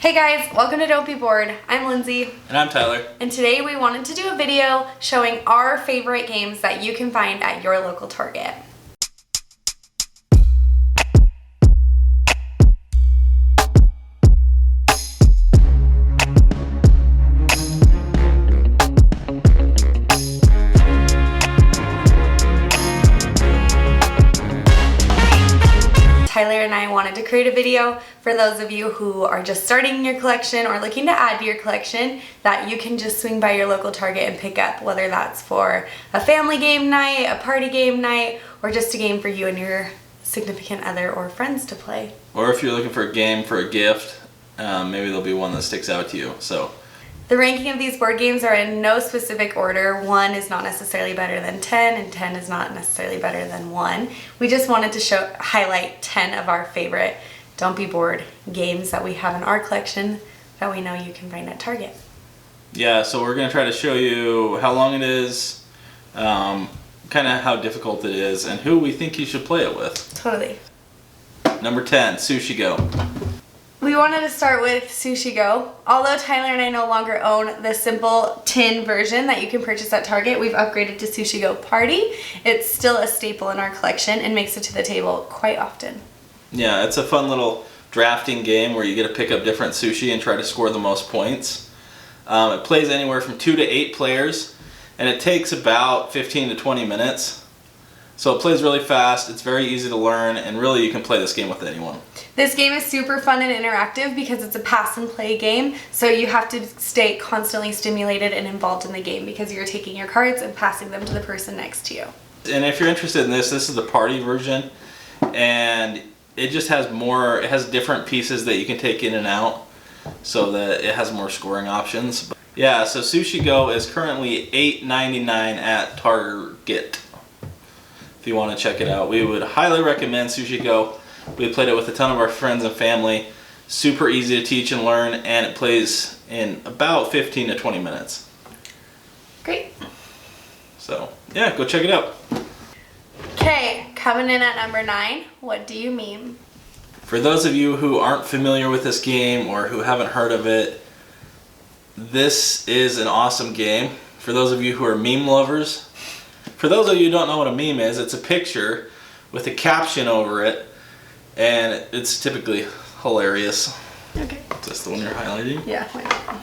Hey guys, welcome to Don't Be Bored. I'm Lindsay. And I'm Tyler. And today we wanted to do a video showing our favorite games that you can find at your local Target. Tyler and I wanted to create a video for those of you who are just starting your collection or looking to add to your collection that you can just swing by your local Target and pick up, whether that's for a family game night, a party game night, or just a game for you and your significant other or friends to play. Or if you're looking for a game for a gift, maybe there'll be one that sticks out to you. So the ranking of these board games are in no specific order. 1 is not necessarily better than 10, and 10 is not necessarily better than 1. We just wanted to highlight 10 of our favorite Don't Be Bored games that we have in our collection that we know you can find at Target. Yeah, so we're going to try to show you how long it is, kind of how difficult it is, and who we think you should play it with. Totally. Number 10, Sushi Go. We wanted to start with Sushi Go. Although Tyler and I no longer own the simple tin version that you can purchase at Target, we've upgraded to Sushi Go Party. It's still a staple in our collection and makes it to the table quite often. Yeah, it's a fun little drafting game where you get to pick up different sushi and try to score the most points. It plays anywhere from 2 to 8 players, and it takes about 15 to 20 minutes. So it plays really fast, it's very easy to learn, and really you can play this game with anyone. This game is super fun and interactive because it's a pass and play game, so you have to stay constantly stimulated and involved in the game because you're taking your cards and passing them to the person next to you. And if you're interested in this is the party version, and it just has more, it has different pieces that you can take in and out so that it has more scoring options. Yeah, so Sushi Go is currently $8.99 at Target. If you want to check it out, we would highly recommend Sushi Go. We played it with a ton of our friends and family. Super easy to teach and learn, and it plays in about 15 to 20 minutes. Great. So, yeah, go check it out. Okay, coming in at number 9, what do you meme? For those of you who aren't familiar with this game or who haven't heard of it, this is an awesome game. For those of you who are meme lovers, for those of you who don't know what a meme is, it's a picture with a caption over it, and it's typically hilarious. Okay. Is this the one you're highlighting? Yeah, why not?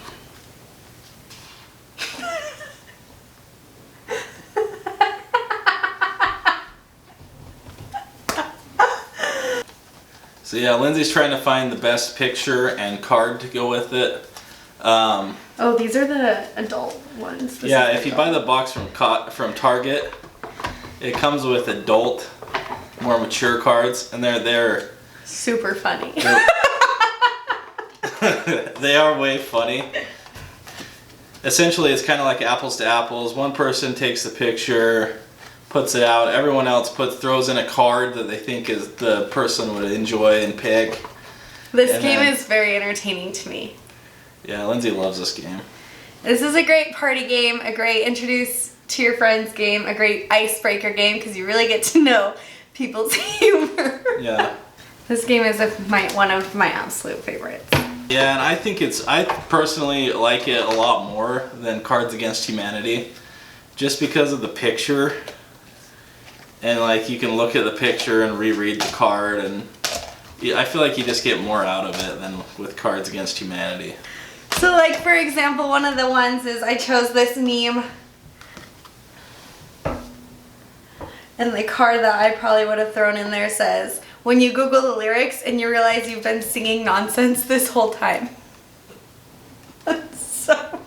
So yeah, Lindsay's trying to find the best picture and card to go with it. Oh, these are the adult ones. Yeah, if you buy the box from Target, it comes with adult, more mature cards, and they're super funny. They are way funny. Essentially, it's kind of like apples to apples. One person takes the picture, puts it out. Everyone else throws in a card that they think is the person would enjoy and pick. This game is very entertaining to me. Yeah, Lindsay loves this game. This is a great party game, a great introduce to your friends game, a great icebreaker game because you really get to know people's humor. Yeah. This game is one of my absolute favorites. Yeah, and I personally like it a lot more than Cards Against Humanity, just because of the picture, and like you can look at the picture and reread the card, and I feel like you just get more out of it than with Cards Against Humanity. So like for example, one of the ones is I chose this meme, and the card that I probably would have thrown in there says, when you Google the lyrics and you realize you've been singing nonsense this whole time. So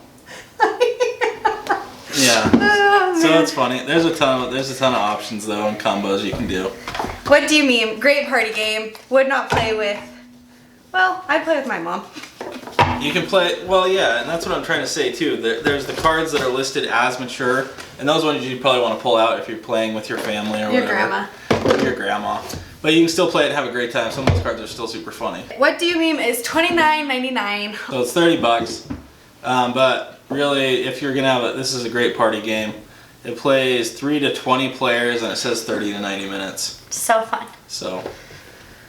yeah. So it's funny. There's a ton of options though and combos you can do. What do you mean? Great party game. Would not play with, well, I'd play with my mom. You can play, well yeah, and that's what I'm trying to say too. There's the cards that are listed as mature, and those ones you probably want to pull out if you're playing with your family or your whatever. Grandma. Or your grandma. But you can still play it and have a great time. Some of those cards are still super funny. What do you meme is $29.99. So it's $30. But really, if you're gonna have it, this is a great party game. It plays 3 to 20 players, and it says 30 to 90 minutes. So fun. So.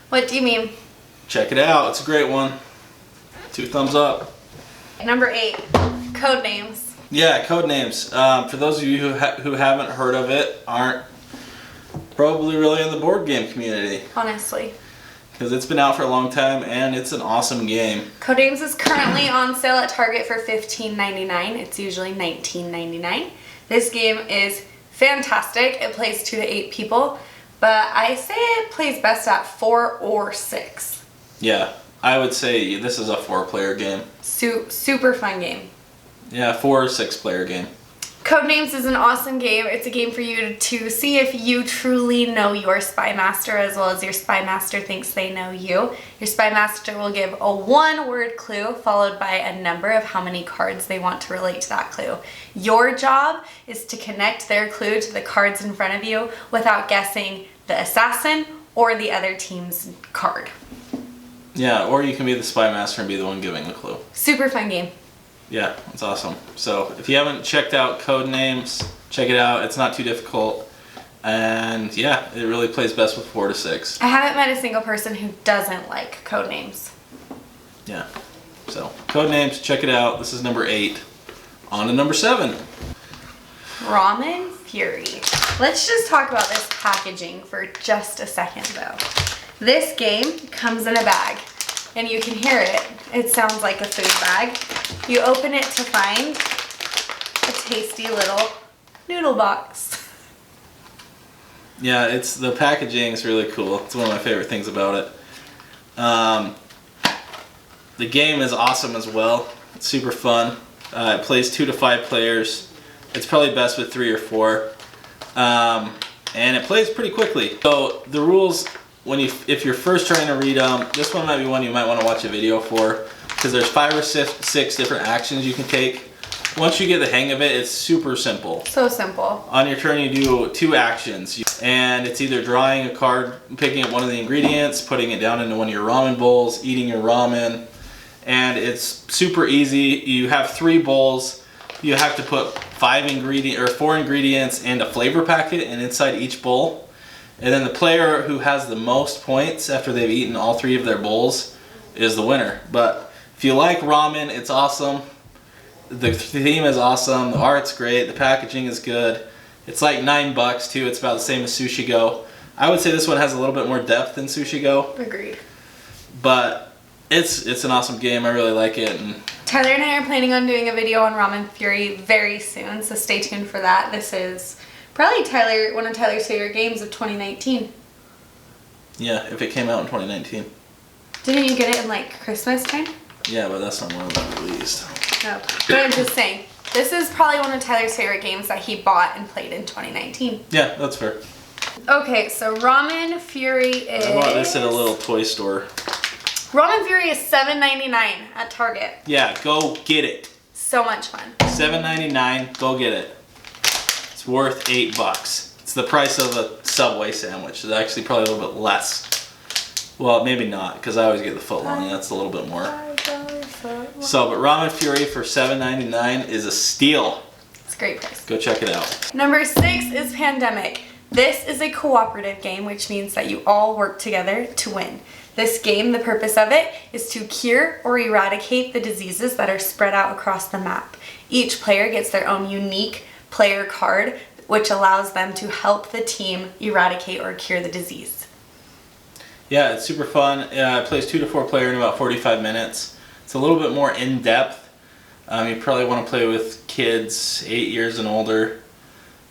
What do you meme? Check it out. It's a great one. 2 thumbs up. Number 8, Codenames. Yeah, Codenames. For those of you who haven't heard of it, aren't probably really in the board game community. Honestly. Because it's been out for a long time and it's an awesome game. Codenames is currently on sale at Target for $15.99. It's usually $19.99. This game is fantastic. It plays 2 to 8 people, but I say it plays best at 4 or 6. Yeah, I would say this is a 4-player game. Super fun game. Yeah, 4 or 6-player game. Codenames is an awesome game. It's a game for you to see if you truly know your spy master as well as your spy master thinks they know you. Your spy master will give a 1-word clue followed by a number of how many cards they want to relate to that clue. Your job is to connect their clue to the cards in front of you without guessing the assassin or the other team's card. Yeah, or you can be the spy master and be the one giving the clue. Super fun game. Yeah, it's awesome. So if you haven't checked out Codenames, check it out. It's not too difficult. And yeah, it really plays best with 4 to 6. I haven't met a single person who doesn't like Codenames. Yeah. So Codenames, check it out. This is number 8. On to number 7. Ramen Fury. Let's just talk about this packaging for just a second though. This game comes in a bag and you can hear it. It sounds like a food bag. You open it to find a tasty little noodle box. Yeah, the packaging is really cool. It's one of my favorite things about it. The game is awesome as well. It's super fun. It plays 2 to 5 players. It's probably best with 3 or 4. And it plays pretty quickly. So the rules, if you're first trying to read them, this one might be one you might want to watch a video for, because there's 5 or 6 different actions you can take. Once you get the hang of it, it's super simple. So simple. On your turn, you do 2 actions, and it's either drawing a card, picking up one of the ingredients, putting it down into one of your ramen bowls, eating your ramen, and it's super easy. You have 3 bowls. You have to put 4 ingredients and a flavor packet, and inside each bowl. And then the player who has the most points after they've eaten all 3 of their bowls is the winner. But if you like ramen, it's awesome. The theme is awesome. The art's great. The packaging is good. It's like $9 too. It's about the same as Sushi Go. I would say this one has a little bit more depth than Sushi Go. Agreed. But it's an awesome game. I really like it. And Tyler and I are planning on doing a video on Ramen Fury very soon, so stay tuned for that. This is probably one of Tyler's favorite games of 2019. yeah, if it came out in 2019. Didn't you get it in like Christmas time? Yeah, but that's not when it was released. No, but I'm just saying, this is probably one of Tyler's favorite games that he bought and played in 2019. Yeah, that's fair. Okay, so Ramen Fury is... I bought this at a little toy store. Ramen Fury is $7.99 at Target. Yeah, go get it. So much fun. $7.99, go get it. It's worth $8. It's the price of a Subway sandwich. It's actually probably a little bit less. Well, maybe not, because I always get the footlong, and that's a little bit more. So, but Ramen Fury for $7.99 is a steal. It's a great price. Go check it out. Number 6 is Pandemic. This is a cooperative game, which means that you all work together to win. This game, the purpose of it is to cure or eradicate the diseases that are spread out across the map. Each player gets their own unique player card, which allows them to help the team eradicate or cure the disease. Yeah, it's super fun. It plays 2 to 4 player in about 45 minutes. It's a little bit more in-depth. You probably want to play with kids 8 years and older,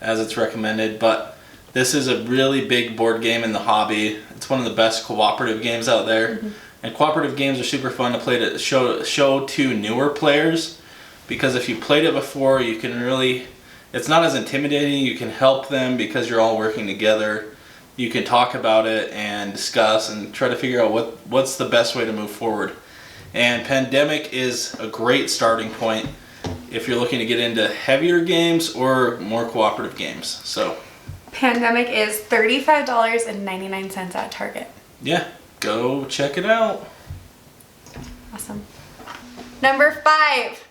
as it's recommended, but this is a really big board game in the hobby. It's one of the best cooperative games out there. Mm-hmm. And cooperative games are super fun to play to show to newer players, because if you played it before, you can really, it's not as intimidating. You can help them because you're all working together. You can talk about it and discuss and try to figure out what's the best way to move forward. And Pandemic is a great starting point if you're looking to get into heavier games or more cooperative games. So Pandemic is $35.99 at Target. yeah, go check it out. Awesome. Number 5,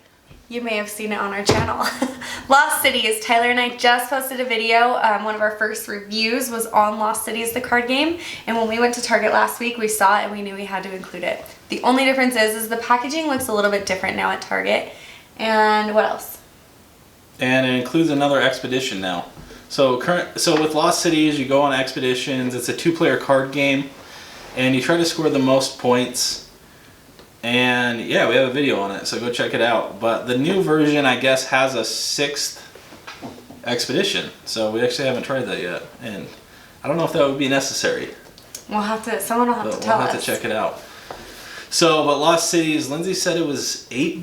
you may have seen it on our channel. Lost Cities. Tyler and I just posted a video. One of our first reviews was on Lost Cities, the card game. And when we went to Target last week, we saw it and we knew we had to include it. The only difference is the packaging looks a little bit different now at Target. And what else? And it includes another expedition now. So with Lost Cities, you go on expeditions. It's a 2-player card game, and you try to score the most points. And yeah, we have a video on it, so go check it out. But the new version, I guess, has a 6th expedition. So we actually haven't tried that yet, and I don't know if that would be necessary. We'll have to. Someone will have to tell us. We'll have to check it out. So, but Lost Cities, Lindsay said it was $8.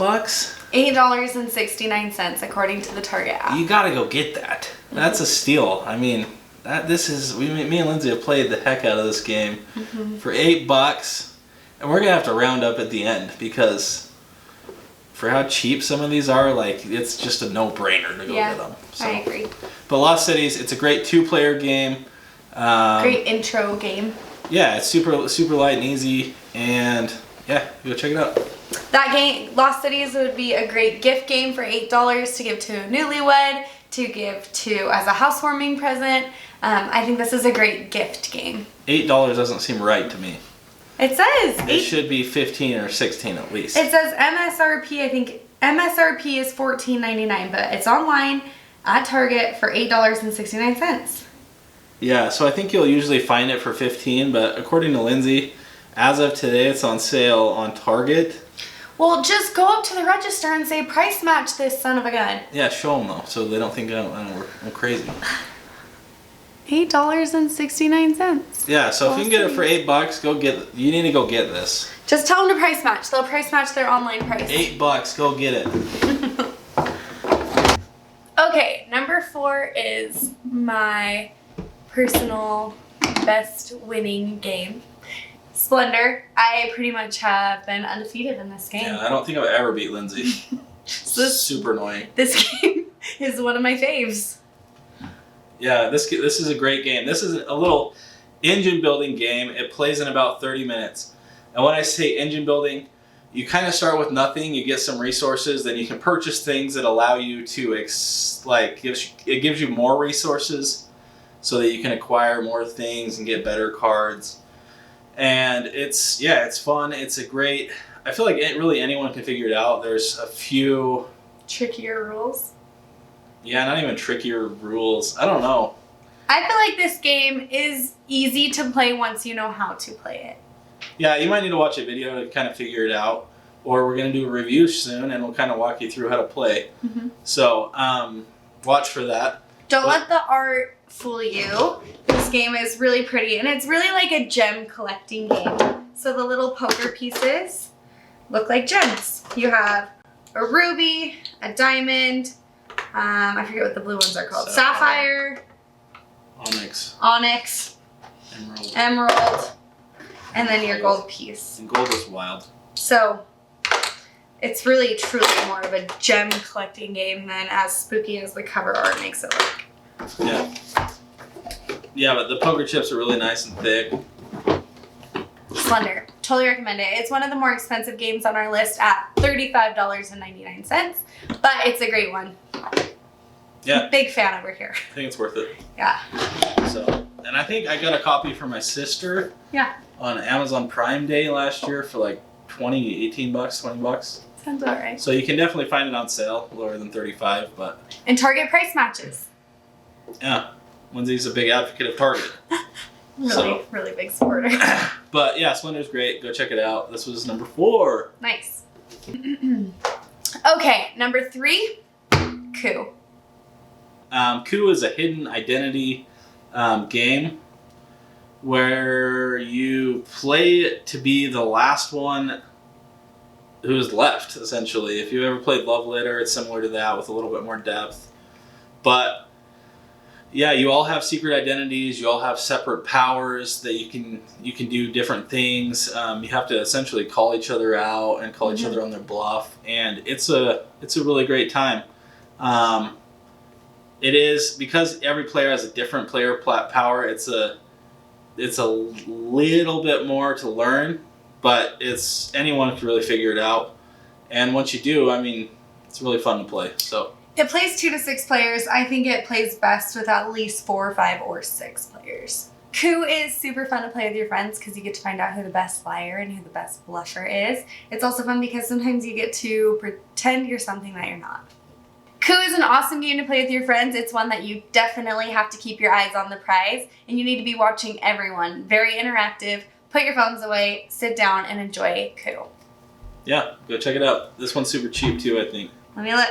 $8.69 according to the Target app. You gotta go get that. That's a steal. I mean, me and Lindsay have played the heck out of this game for $8, and we're gonna have to round up at the end because for how cheap some of these are, like it's just a no-brainer to go get them. So. I agree. But Lost Cities, it's a great 2-player game. Great intro game. Yeah, it's super light and easy, and yeah, go check it out. That game, Lost Cities, would be a great gift game for $8 to give to a newlywed, to give to as a housewarming present. I think this is a great gift game. $8 doesn't seem right to me. It says it should be 15 or 16 at least. It says MSRP. I think MSRP is $14.99, but it's online at Target for $8.69. Yeah, so I think you'll usually find it for 15, but according to Lindsay, as of today, it's on sale on Target. Well, just go up to the register and say, price match this son of a gun. Yeah, show them though, so they don't think I'm crazy. $8.69. Yeah, so if you can get it for $8, you need to go get this. Just tell them to price match. They'll price match their online price. $8, go get it. Okay, number 4 is my personal best winning game. Splendor. I pretty much have been undefeated in this game. Yeah, I don't think I've ever beat Lindsay. Super annoying. This game is one of my faves. Yeah, this is a great game. This is a little engine building game. It plays in about 30 minutes. And when I say engine building, you kind of start with nothing. You get some resources, then you can purchase things that allow you to it gives you more resources so that you can acquire more things and get better cards. And it's fun. It's a great. I feel like really anyone can figure it out. There's a few trickier rules. Yeah, not even trickier rules. I don't know. I feel like this game is easy to play once you know how to play it. Yeah, you might need to watch a video to kind of figure it out, or we're going to do a review soon and we'll kind of walk you through how to play. So watch for that. Don't let the art fool you. This game is really pretty, and it's really like a gem collecting game. So the little poker pieces look like gems. You have a ruby, a diamond, I forget what the blue ones are called. Sapphire, onyx, emerald, and then your gold piece. And gold is wild. So it's really truly more of a gem collecting game than as spooky as the cover art makes it look. Yeah. Yeah, but the poker chips are really nice and thick. Splendor. Totally recommend it. It's one of the more expensive games on our list at $35.99, but it's a great one. Yeah. Big fan over here. I think it's worth it. Yeah. So, and I think I got a copy for my sister. Yeah. On Amazon Prime Day last year for like $20 bucks. Sounds about right. So you can definitely find it on sale, lower than $35, but. And Target price matches. Yeah. Lindsay's a big advocate of Target. Really big supporter. But yeah, Splendor's great. Go check it out. This was number 4. Nice. Okay, number 3, Coup. Coup is a hidden identity game where you play to be the last one who's left, essentially. If you've ever played Love Letter, it's similar to that with a little bit more depth. But yeah, you all have secret identities. You all have separate powers that you can do different things. You have to essentially call each other out and call each other on their bluff, and it's a really great time. It is, because every player has a different player power. It's a little bit more to learn, but anyone can really figure it out. And once you do, I mean, It's really fun to play. So it plays 2 to 6 players. I think it plays best with at least 4, 5, or 6 players. Coup is super fun to play with your friends because you get to find out who the best liar and who the best blusher is. It's also fun because sometimes you get to pretend you're something that you're not. Coup is an awesome game to play with your friends. It's one that you definitely have to keep your eyes on the prize, and you need to be watching everyone. Very interactive. Put your phones away, sit down, and enjoy Coup. yeah, go check it out. This one's super cheap too, I think. Let me look.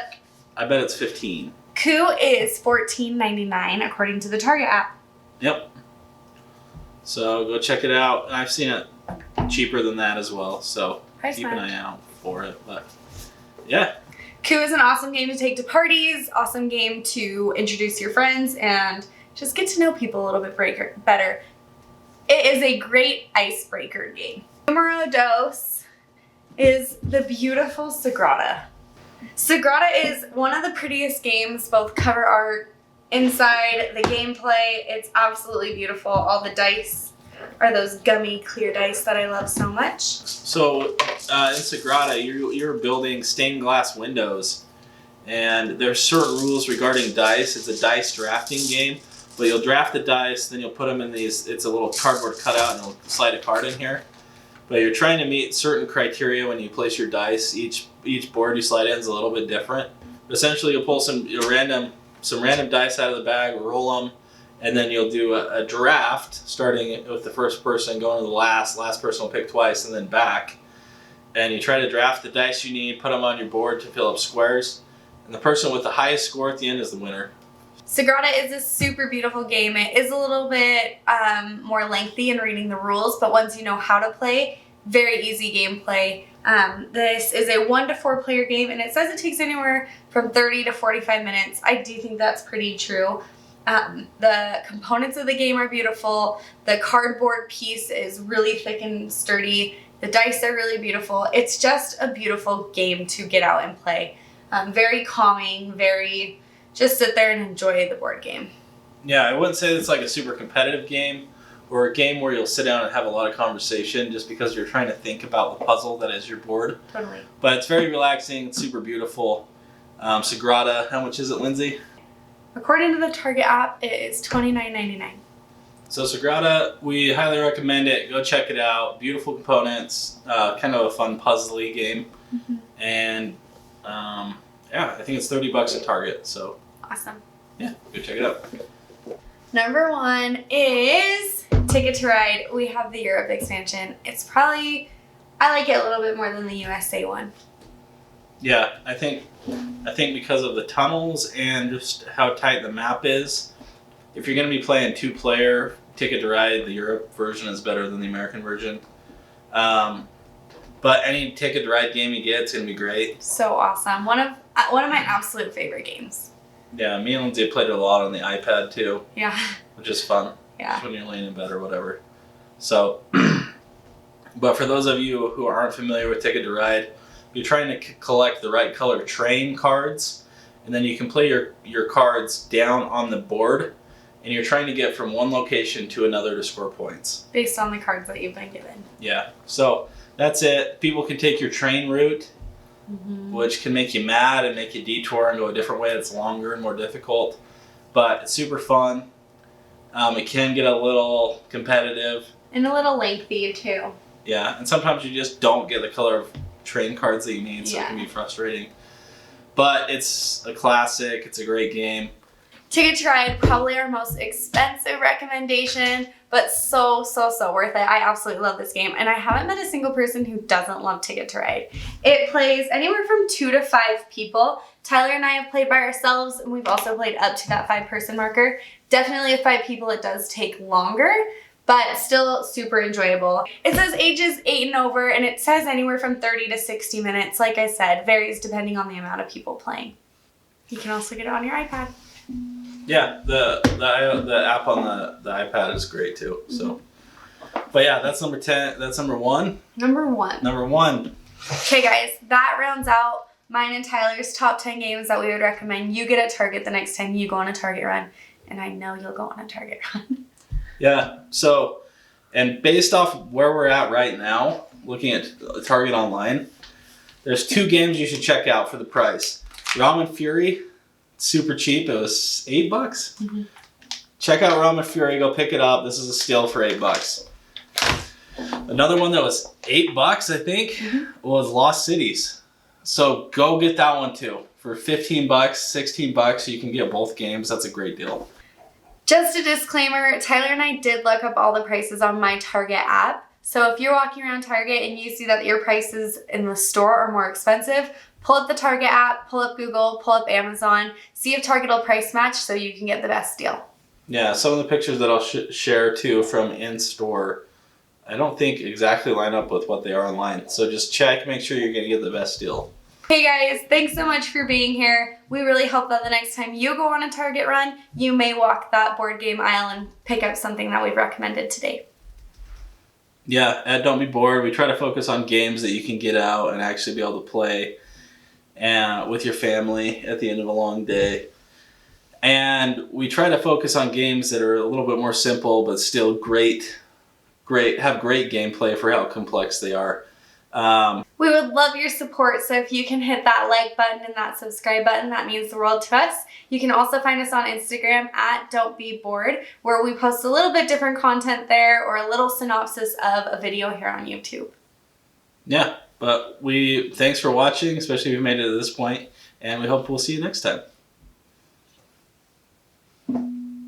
I bet it's $15. Coup is $14.99 according to the Target app. Yep. So go check it out. I've seen it cheaper than that as well, so Price keep an match. eye out for it. But yeah. Coup is an awesome game to take to parties, awesome game to introduce your friends, and just get to know people a little bit better. It is a great icebreaker game. Numero dos is the beautiful Sagrada. Sagrada is one of the prettiest games, both cover art, inside, the gameplay. It's absolutely beautiful. All the dice are those gummy clear dice that I love so much. So in Sagrada, you're building stained glass windows, and there's certain rules regarding dice. It's a dice drafting game, but you'll draft the dice, then you'll put them in these. It's a little cardboard cutout, and you'll slide a card in here. But you're trying to meet certain criteria when you place your dice. Each board you slide in is a little bit different. But essentially, you'll pull some random dice out of the bag, roll them, and then you'll do a draft, starting with the first person, going to the last. Last person will pick twice, and then back. And you try to draft the dice you need, put them on your board to fill up squares, and the person with the highest score at the end is the winner. Sagrada is a super beautiful game. It is a little bit more lengthy in reading the rules, but once you know how to play, very easy gameplay. This is a 1 to 4 player game, and it says it takes anywhere from 30 to 45 minutes. I do think that's pretty true. The components of the game are beautiful. The cardboard piece is really thick and sturdy. The dice are really beautiful. It's just a beautiful game to get out and play. Very calming, just sit there and enjoy the board game. Yeah, I wouldn't say it's like a super competitive game or a game where you'll sit down and have a lot of conversation just because you're trying to think about the puzzle that is your board. Totally. But it's very relaxing, it's super beautiful. Sagrada, how much is it, Lindsay? According to the Target app, it is $29.99. So Sagrada, we highly recommend it. Go check it out. Beautiful components, kind of a fun puzzly game. Mm-hmm. And yeah, I think it's $30 at Target. So Awesome. yeah, go check it out. Number 1 is Ticket to Ride. We have the Europe expansion. I like it a little bit more than the USA one. Yeah, I think because of the tunnels and just how tight the map is, if you're going to be playing 2-player Ticket to Ride, the Europe version is better than the American version. But any Ticket to Ride game you get, it's going to be great. So awesome. One of my absolute favorite games. Yeah, me and Lindsay played it a lot on the iPad too. Yeah. Which is fun. Yeah. Just when you're laying in bed or whatever. So, but for those of you who aren't familiar with Ticket to Ride, you're trying to collect the right color train cards, and then you can play your cards down on the board, and you're trying to get from one location to another to score points. Based on the cards that you've been given. Yeah. So that's it. People can take your train route, which can make you mad and make you detour and go a different way that's longer and more difficult. But it's super fun. It can get a little competitive. And a little lengthy too. Yeah, and sometimes you just don't get the color of train cards that you need, so it can be frustrating. But it's a classic. It's a great game. Ticket to Ride, probably our most expensive recommendation, but so worth it. I absolutely love this game, and I haven't met a single person who doesn't love Ticket to Ride. It plays anywhere from 2 to 5 people. Tyler and I have played by ourselves, and we've also played up to that 5-person marker. Definitely with 5 people, it does take longer, but still super enjoyable. It says ages 8 and over, and it says anywhere from 30 to 60 minutes. Like I said, varies depending on the amount of people playing. You can also get it on your iPad. Yeah, the app on the iPad is great too. So, but yeah, that's number 10. That's number 1. Number 1. Number 1. Okay, guys, that rounds out mine and Tyler's top 10 games that we would recommend you get at Target the next time you go on a Target run, and I know you'll go on a Target run. Yeah. So, and based off where we're at right now, looking at Target online, there's 2 games you should check out for the price. Ramen Fury, super cheap. It was $8. Mm-hmm. Check out Ramen Fury. Go pick it up. This is a steal for $8. Another one that was $8, I think, was Lost Cities. So go get that one too. For $15, $16, you can get both games. That's a great deal. Just a disclaimer, Tyler and I did look up all the prices on my Target app. So if you're walking around Target and you see that your prices in the store are more expensive, pull up the Target app, pull up Google, pull up Amazon, see if Target will price match so you can get the best deal. Yeah, some of the pictures that I'll share too from in-store, I don't think exactly line up with what they are online. So just check, make sure you're going to get the best deal. Hey guys, thanks so much for being here. We really hope that the next time you go on a Target run, you may walk that board game aisle and pick up something that we've recommended today. Yeah, at DontBeBoard, we try to focus on games that you can get out and actually be able to play with your family at the end of a long day. And we try to focus on games that are a little bit more simple, but still have great gameplay for how complex they are. We would love your support, so if you can hit that like button and that subscribe button, that means the world to us. You can also find us on Instagram at DontBeBoard, where we post a little bit different content there or a little synopsis of a video here on YouTube. Yeah, but thanks for watching, especially if you made it to this point, and we hope we'll see you next time.